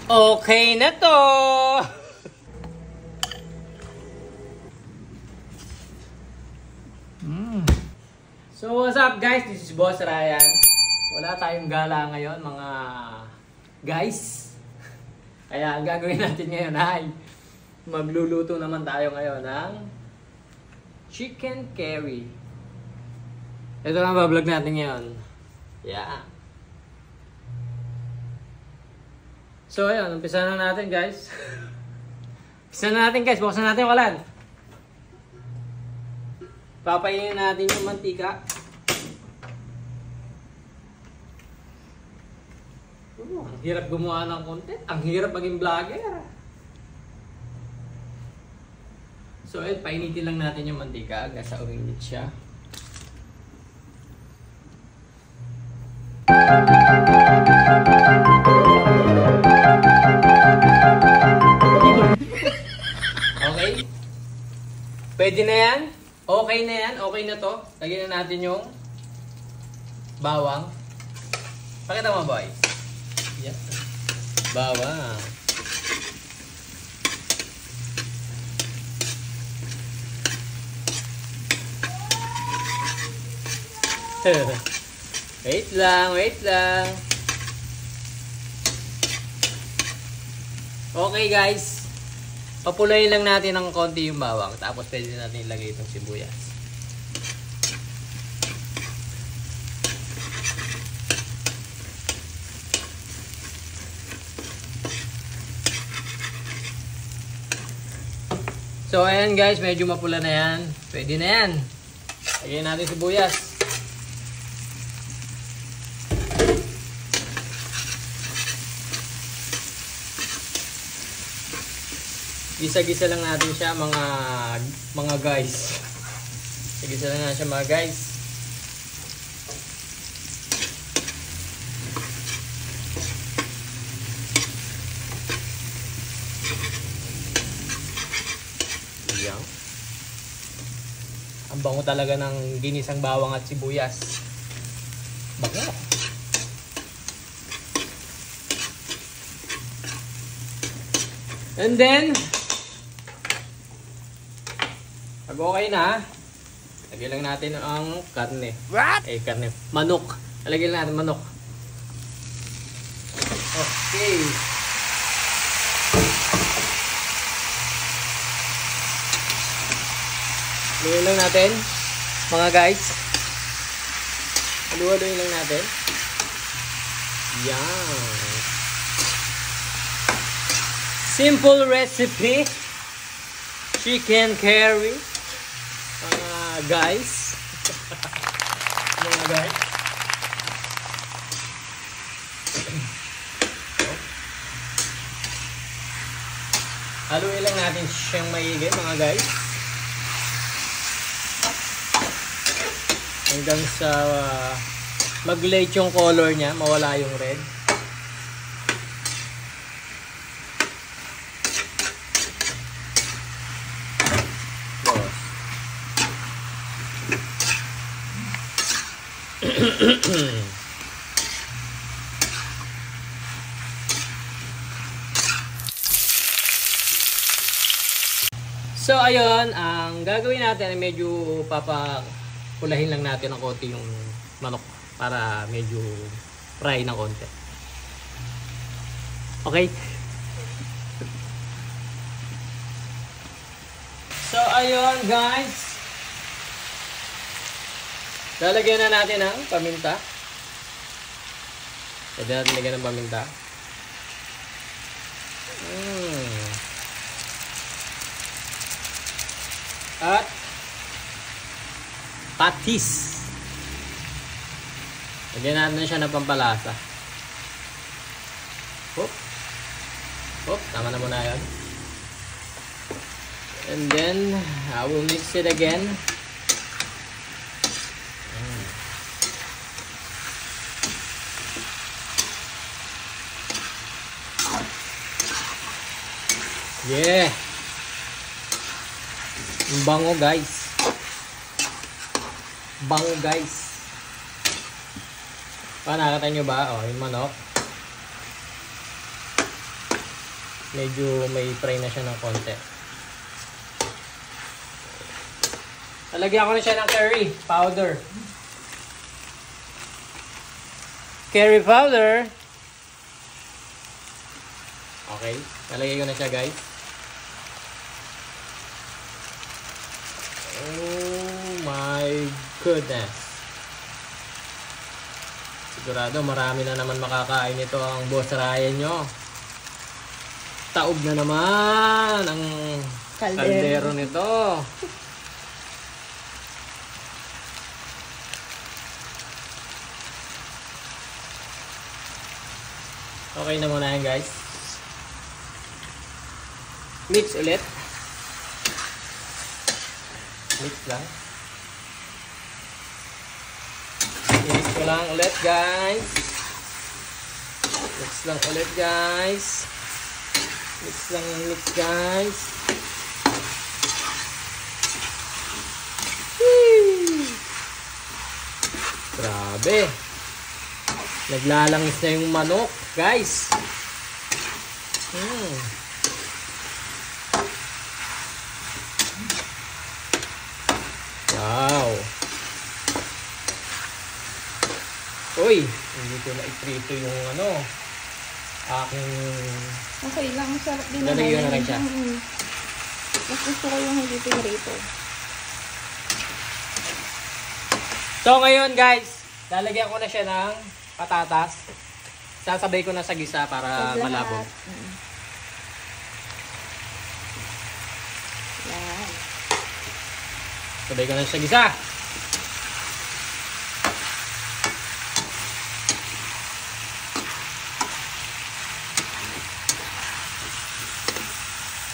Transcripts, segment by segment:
Okay na to! So what's up guys? This is Boss Ryan. Wala tayong gala ngayon mga guys. Kaya ang gagawin natin ngayon ay magluluto naman tayo ngayon ng chicken curry. Ito ang bablog natin ngayon. Yeah. So ayun, umpisa na natin guys. Umpisa na natin guys, buksan natin yung kalan. Papainin natin yung mantika. Ang hirap gumawa ng content. Ang hirap maging vlogger. So ayun, painitin lang natin yung mantika hanggang sa uminit siya. Okay? Pwede na yan? Okay na yan? Okay na to? Lagyan na natin yung bawang. Pakita mo boy. Yeah. Bawang. Wait lang, wait lang. Okay guys. Papulayin lang natin ng konti yung bawang. Tapos pwede natin ilagay itong sibuyas. So ayan guys, medyo mapula na yan. Pwede na yan. Lagyan natin sibuyas. Gisa-gisa lang natin siya mga guys. Gisa lang natin siya mga guys. Ayan. Ang bango talaga ng ginisang bawang at sibuyas. Bango. And then pag okay na, lagyan lang natin ang karne. What? Karne. Manok. Lagyan lang natin manok. Okay. Lagyan lang natin, mga guys. Haluhaluin lang natin. Yan. Simple recipe. Chicken curry. Guys. Mga guys. Haluin lang natin siyang maigi mga guys. Hanggang sa mag-light yung color niya, mawala yung red. So ayun, ang gagawin natin ay medyo papakulahin lang natin ng konti yung manok para medyo fry ng konti. Okay? So ayun guys, lalagyan na natin ng paminta. Pwede natin lagyan ng paminta. At patis. Lagyan natin siya ng pampalasa. Tama na muna yun. And then I will mix it again. Yeah. Bango guys. Bango guys. Nakakita nyo ba? Oh, yung manok. medyo may fry na siya ng konti. Lalagyan ko na siya ng curry powder. Curry powder. Okay, nalagay ko na siya, guys. Oh my goodness. Sigurado marami na naman makakain ito ang Boss Ryan nyo. Taob na naman ang kaldero nito. Okay na muna yan, guys. Mix ulit. Mix lang. Mix ko lang ulit, guys. Mix lang ulit, guys. Mix lang, mix, guys. Whee! Grabe. Naglalangis na yung manok, guys. Wow. Uy, hindi ko na iprito yung aking... Okay lang, masarap din naman. Lalagyan na rin siya. Mas gusto ko yung hindi pinrito. So ngayon, guys, lalagyan ko na siya ng patatas. Sasabay ko na sa gisa para malabog. Yan. Sabay ko na sa gisa.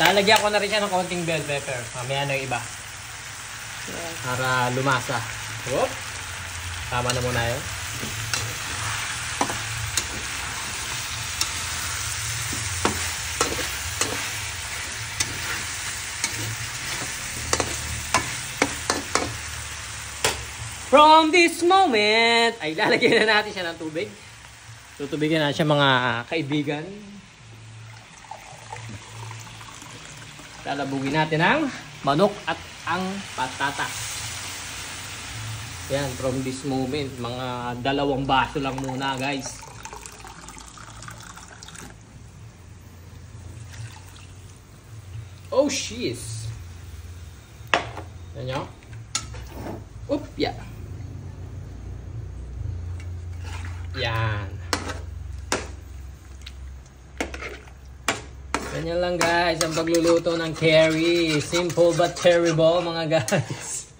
Lalagyan ko na rin siya ng konting bell pepper. Mamaya na yung iba. Yes. Para lumasa. Whoop. Tama na muna yun. From this moment, ay lalagyan na natin siya ng tubig. Tutubigyan na siya, mga kaibigan. Lalabugin natin ang manok at ang patatas. Yan, from this moment, mga 2 baso lang muna, guys. Oh, shiz. Yan nyo. Oop, yeah. Yan. Ganyan lang, guys, ang pagluluto ng curry. Simple but terrible, mga guys.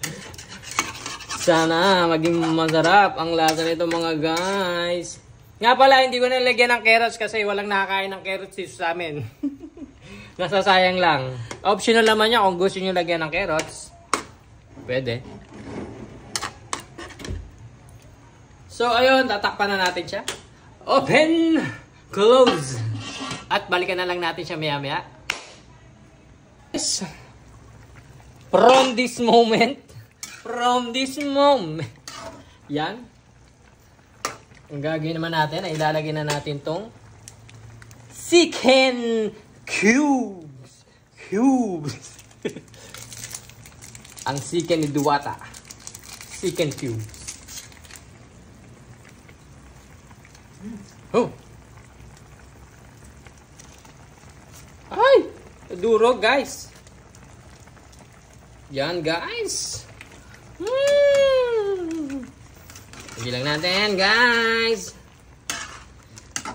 Sana maging masarap ang lasa nito, mga guys. Nga pala, hindi ko nalagyan ng carrots kasi walang nakakain ng carrots dito sa amin. Nasasayang lang. Optional naman niya kung gusto niyo lagyan ng carrots. Pwede. So, ayun, tatakpan na natin siya. Open! Close! At balikan na lang natin siya maya-maya. Yes. From this moment, yan. Ang gagawin naman natin ay ilalagay na natin tong chicken cubes. Ang chicken ni Diwata. Chicken cubes. Oh. Ay! Duro, guys. Yan, guys. Hindi lang natin, guys.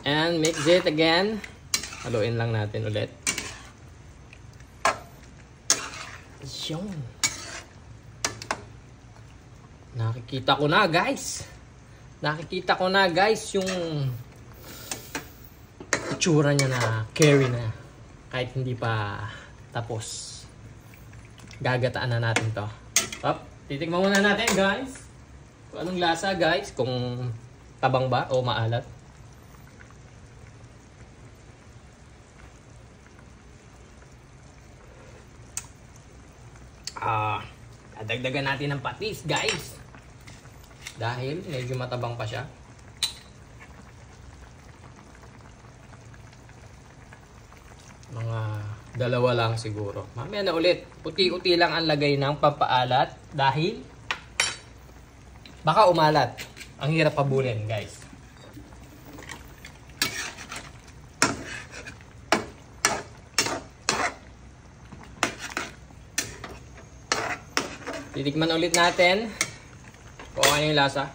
And mix it again. Haluin lang natin ulit. Yun. Nakikita ko na, guys. Yung itsura niya na curry na. Kahit hindi pa tapos. Gagataan na natin to. Up, titikman muna natin, guys. Kung anong lasa, guys. Kung tabang ba o maalat. Dadagdagan natin ng patis, guys. Dahil medyo matabang pa siya. Mga Dalawa lang siguro. Mamaya na ulit. Puti-uti lang ang lagay ng pampaalat dahil baka umalat. Ang hirap pabulin, guys. Titikman ulit natin kung ano yung lasa.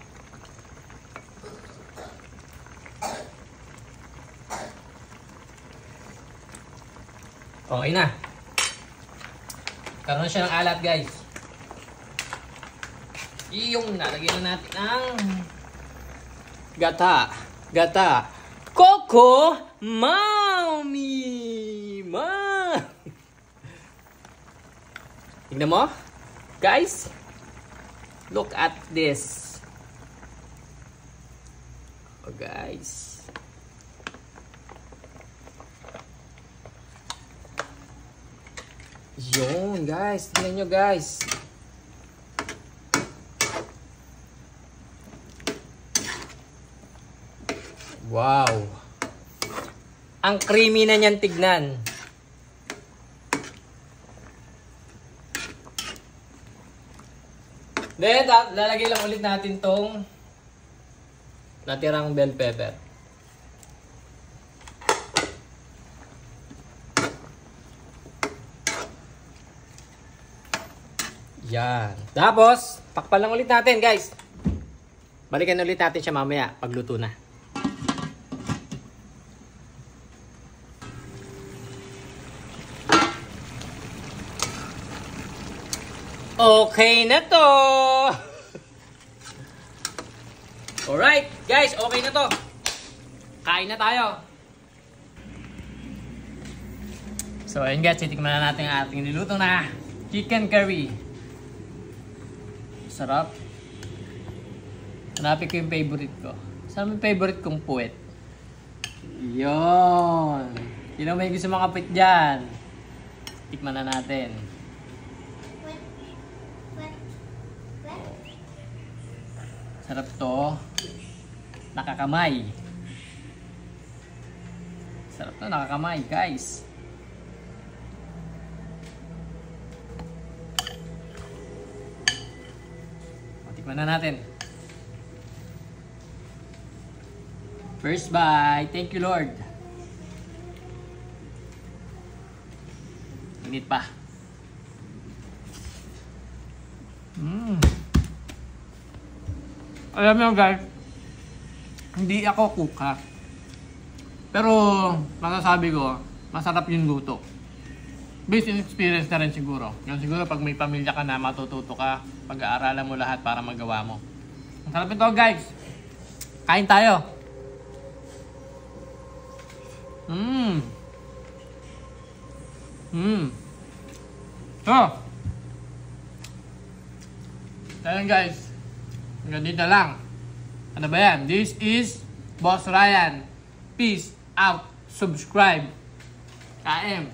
Okay na. Karoon siya ng alat, guys. Yung nalagyan na natin ang gata. Gata. Coco Mami! Tignan mo. Guys, look at this. Oh, guys. Yun, guys. Tingnan nyo, guys. Wow. Ang creamy na niyan tignan. Then, lalagay lang ulit natin tong natirang bell pepper. Yan. Tapos, takpan lang ulit natin, guys. Balikan ulit natin siya mamaya, pagluto na. Okay na to! Alright, guys, okay na to. Kain na tayo. So, ayun guys, titikman na natin ang ating niluto na chicken curry. Sarap. Hanapin ko yung favorite ko. Saan yung favorite kong puwet? Yun. Sino may gusto makapit dyan? Tikman na natin. Sarap to. Nakakamay. Sarap to, nakakamay, guys. Tikman na natin. First bite. Thank you, Lord. Init pa. Alam mo guys, hindi ako cook ha. Pero masasabi ko, masarap yung luto. Based on experience na rin siguro. Yung siguro pag may pamilya ka na, matututo ka, pag-aaralan mo lahat para magawa mo. Ang sarap ito guys. Kain tayo. So, ayun guys. Hanggang dito lang. Ano ba yan? This is Boss Ryan. Peace out. Subscribe. KM.